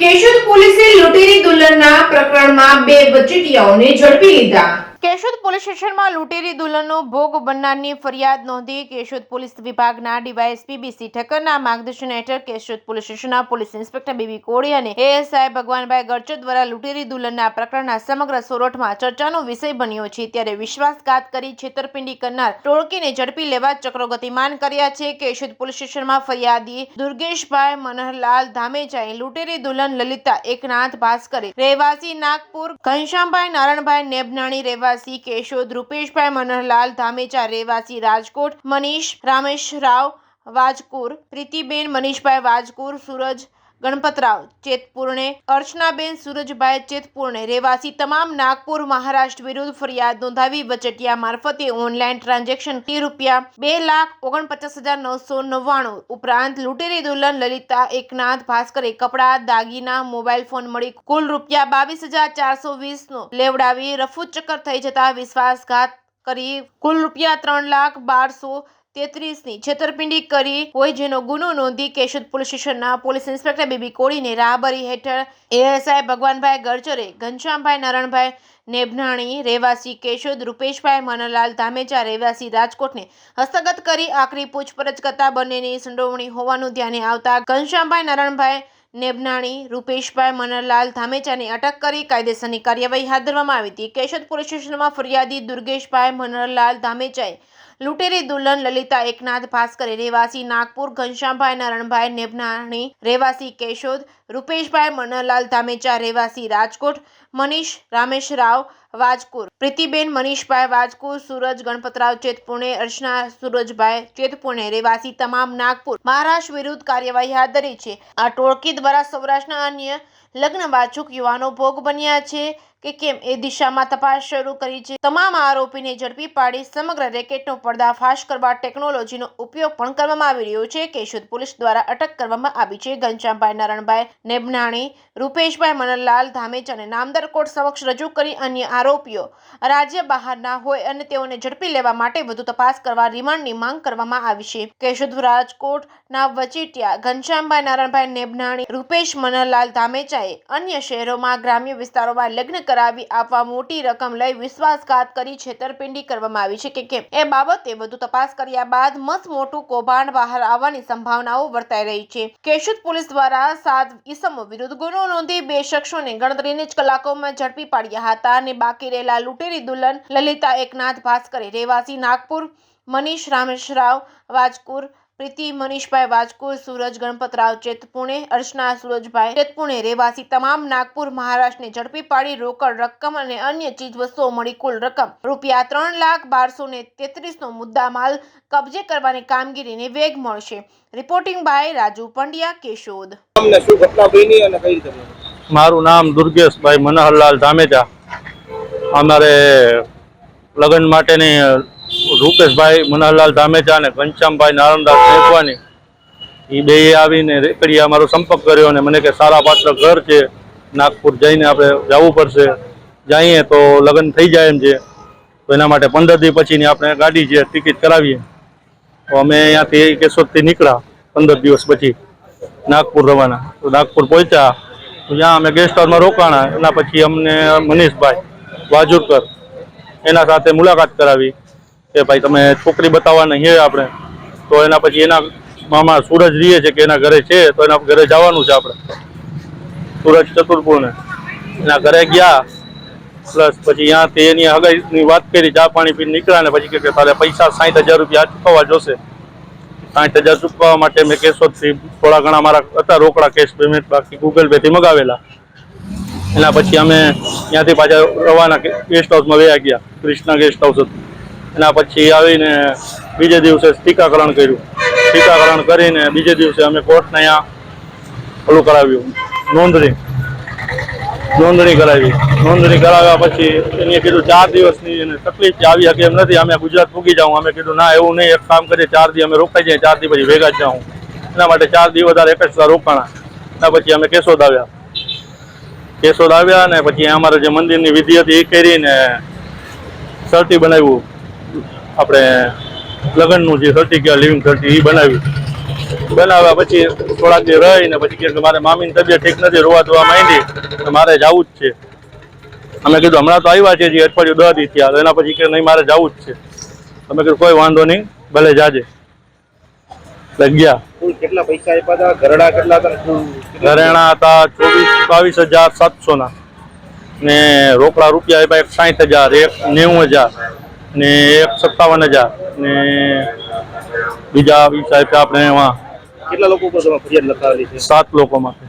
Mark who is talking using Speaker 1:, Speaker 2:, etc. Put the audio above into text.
Speaker 1: કેશોદ પોલીસે લૂંટેરી દુલ્હનના પ્રકરણમાં બે વચેટિયાઓને ઝડપી લીધા। કેશોદ પોલીસ સ્ટેશનમાં લૂંટેરી દુલ્હનનો ભોગ બનનારની ફરિયાદ નોંધી કેશોદ પોલીસ વિભાગના ડીવાયએસપી બીસી ઠક્કરના માર્ગદર્શન હેઠળ કેશોદ પોલીસ સ્ટેશનના પોલીસ ઇન્સ્પેક્ટર બીબી કોળી અને એએસઆઈ ભગવાનભાઈ ગરચર દ્વારા લૂંટેરી દુલ્હનના પ્રકરણના સમગ્ર સોરઠમાં ચર્ચાનો વિષય બન્યો છે। ત્યારે વિશ્વાસઘાત કરી છેતરપિંડી કરનાર ટોળકીને ઝડપી લેવા ચક્રો ગતિમાન કર્યા છે। કેશોદ પોલીસ સ્ટેશનમાં ફરિયાદી દુર્ગેશભાઈ મનહરલાલ ધામેચાએ લૂંટેરી દુલ્હન લલિતા એકનાથ ભાસ્કરે રહેવાસી નાગપુર, ઘનશ્યામભાઈ નારણભાઈ નેબનાણી રહેવાસી કેશોદ, રૂપેશભાઈ મનહરલાલ ધામેચા રહેવાસી રાજકોટ, મનીષ રામેશરાવ વાજકુર, પ્રીતિબેન મનીષભાઈ વાજકુર, સૂરજ ગણપતરાવ ચેતપુરણે, અર્ચનાબેન સૂરજભાઈ ચેતપુરણે રહેવાસી તમામ નાગપુર મહારાષ્ટ્ર વિરુદ્ધ ફરિયાદ નોંધાવી વચેટિયા મારફતે ઓનલાઈન ટ્રાન્ઝેક્શનથી ₹2,49,999 ઉપરાંત લૂંટેરી દુલ્હન લલિતા એકનાથ ભાસ્કરે કપડાં, દાગીના, મોબાઈલ ફોન મળી કુલ ₹22,420નો લેવડાવી રફુચક્કર થઈ જતા વિશ્વાસઘાત કરી કુલ ₹3,12,33ની છેતરપિંડી કરી હોય જેનો ગુનો નોંધી કેશોદ પોલીસ સ્ટેશનના પોલીસ ઇન્સ્પેક્ટર બીબી કોળીને રાહબરી હેઠળ એએસઆઈ ભગવાનભાઈ ગરચરે, ઘનશ્યામભાઈ નારણભાઈ નેબનાણી રહેવાસી કેશોદ, રૂપેશભાઈ મનહરલાલ ધામેચા રહેવાસી રાજકોટને હસ્તગત કરી આકરી પૂછપરછ કરતા બંનેની સંડોવણી હોવાનું ધ્યાને આવતા ઘનશ્યામભાઈ નારણભાઈ નેબનાણી, રૂપેશભાઈ મનહરલાલ ધામેચાને અટક કરી કાયદેસરની કાર્યવાહી હાથ ધરવામાં આવી હતી। કેશોદ પોલીસ સ્ટેશનમાં ફરિયાદી દુર્ગેશભાઈ મનહરલાલ ધામેચાએ લૂંટેરી દુલ્હન લલિતા એકનાથ ભાસ્કરે રહેવાસી નાગપુર, ઘનશ્યામભાઈ નારણભાઈ નેબનાણી રહેવાસી કેશોદ, રૂપેશભાઈ મનહરલાલ ધામેચા રહેવાસી રાજકોટ, મનીષ રામેશરાવ વાજકુર, પ્રીતિબેન મનીષભાઈ વાજકુર, સૂરજ ગણપતરાવ ચેતપુરણે, અર્ચના સૂરજભાઈ ચેતપુરણે રહેવાસી તમામ નાગપુર મહારાષ્ટ્ર વિરુદ્ધ કાર્યવાહી હાથ ધરી છે। આ ટોળકી દ્વારા સૌરાષ્ટ્રના અન્ય લગ્ન વાચુક યુવાનો ભોગ બન્યા છે કે કેમ એ દિશામાં તપાસ શરૂ કરી છે। તમામ આરોપીને ઝડપી પાડી સમગ્ર રેકેટનો પર્દાફાશ કરવા ટેકનોલોજીનો ઉપયોગ પણ કરવામાં આવી રહ્યો છે। કેશોદ પોલીસ દ્વારા અટક કરવામાં આવી છે ઘનશ્યામભાઈ નારણભાઈ નેબનાણી, રૂપેશભાઈ મનહરલાલ ધામેચાને નામદાર કોર્ટ સમક્ષ રજૂ કરી અન્ય આરોપીઓ રાજ્ય બહારના હોય અને તેઓને ઝડપી લેવા માટે વધુ તપાસ કરવા રિમાન્ડની માંગ કરવામાં આવી છે। કેશોદ રાજકોટના વચેટિયા ઘનશ્યામભાઈ નારણભાઈ નેબનાણી, રૂપેશ મનહરલાલ ધામેચાએ અન્ય શહેરોમાં ગ્રામ્ય વિસ્તારોમાં લગ્ન કરાવી આપવા મોટી રકમ લઈ વિશ્વાસઘાત કરી છેતરપિંડી કરવામાં આવી છે કે કેમ એ બાબતે વધુ તપાસ કર્યા બાદ મોટું કૌભાંડ બહાર આવવાની સંભાવનાઓ વર્તાઈ રહી છે। કેશોદ પોલીસ દ્વારા 7 ઈસમો વિરુદ્ધ ગુનો નોંધી 2 શખ્સોને ગણતરીની જ કલાકોમાં ઝડપી પાડ્યા હતા અને બાકી રહેલા લૂંટેરી દુલ્હન લલિતા એકનાથ ભાસ્કરે રહેવાસી નાગપુર, મનીષ રામેશરાવ વાજકુર, પ્રીતિ મનીષભાઈ વાજકુર, સૂરજ ગણપતરાવ ચેતપુરણે, અર્ચના સૂરજભાઈ ચેતપુરણે રહેવાસી તમામ નાગપુર મહારાષ્ટ્રને ઝડપી પાડી રોકડ રકમ અને અન્ય ચીજવસ્તુઓ મળી કુલ રકમ ₹3,12,33નો મુદ્દામાલ કબજે કરવાની કામગીરીને વેગ મળશે। Reporting by Raju Pandya, Keshod.
Speaker 2: મારું નામ દુર્ગેશભાઈ મનહરલાલ ધામેચા। અમારે લગ્ન માટેની રૂપેશભાઈ મનહરલાલ ધામેચા અને ઘનશ્યામભાઈ નારણદાસ નેપવાની એ બે આવીને રેકડીએ અમારો સંપર્ક કર્યો અને મને કે સારા પાત્ર ઘર છે, નાગપુર જઈને આપણે જવું પડશે, જઈએ તો લગ્ન થઈ જાય એમ છે, તો એના માટે 15 દી પછીની આપણે ગાડી છે ટિકિટ કરાવીએ। તો અમે અહીંયાથી કેશોદથી નીકળ્યા 15 દિવસ પછી નાગપુર રવાના। તો નાગપુર પહોંચ્યા તો જ્યાં અમે ગેસ્ટ હાઉસમાં રોકાણા। એના પછી અમને મનીષભાઈ વાજુરકર એના સાથે મુલાકાત કરાવી કે ભાઈ તમે છોકરી બતાવવાના છે આપણે। તો એના પછી એના મામા સૂરજ રહીએ છે કે એના ઘરે છે, તો એના ઘરે જવાનું છે આપણે, સૂરજ ચતુરપુરને એના ઘરે ગયા। પ્લસ પછી ત્યાંથી એની હગાઈની વાત કરી, ચા પાણી પીને નીકળ્યા ને પછી કે તારે પૈસા 60,000 રૂપિયા ચૂકવવા જોશે। 60,000 ચૂકવવા માટે મેં કેશોદથી થોડા ઘણા મારા હતા રોકડા કેશ પેમેન્ટ બાકી ગૂગલ પેથી મગાવેલા। એના પછી અમે ત્યાંથી પાછા રવાના ગેસ્ટ હાઉસમાં વયા ગયા, કૃષ્ણા ગેસ્ટ હાઉસ હતું। એના પછી આવીને બીજે દિવસે ટીકાકરણ કર્યું। ટીકાકરણ કરીને બીજે દિવસે અમે કોર્ટને અહીંયા ઓલું કરાવ્યું, નોંધણી કરાવી। નોંધણી કરાવ્યા પછી એને કીધું 4 દિવસની એને તકલીફ છે, આવી શકે એમ નથી, અમે ગુજરાત પૂગી જાઉં। અમે કીધું ના એવું નહીં, એક કામ કરીએ 4 દી અમે રોકાઈ જાય, 4 દી પછી ભેગા જ જાઉં। એના માટે 4 દી વધારે એક જ રોકાણા। એના પછી અમે કેશોદ આવ્યા ને પછી અમારે જે મંદિરની વિધિ હતી એ કરીને સર્ટી બનાવ્યું, આપણે લગ્નનું જે સર્ટી કહેવાય લિવિંગ સર્ટી એ બનાવ્યું। બનાવ્યા પછી થોડાક દી રહીને પછી કે મારે મામીની તબિયત ઠીક નથી, રોવા ધોવા માંડી, તો મારે જવું જ છે. અમે કીધું હમણાં તો આવ્યા છે જે અઠવાડિયું 10 દી થયા, એના પછી કે નહીં મારે જવું જ છે. અમે કીધું કોઈ વાંધો નહીં, ભલે જાજે. એટલે ગયા.
Speaker 3: કેટલા પૈસા આપ્યા હતા? ઘરડા કેટલા હતા?
Speaker 2: ઘરેણા હતા 22,700 ને રોકડા રૂપિયા આપ્યા 60,000, એક 90,000 ને એક 57,000 ને બીજા પૈસા આપ્યા આપણે એમાં
Speaker 3: કેટલા લોકો પર તમે ફરિયાદ લખાવેલી છે?
Speaker 2: 7 લોકો માટે.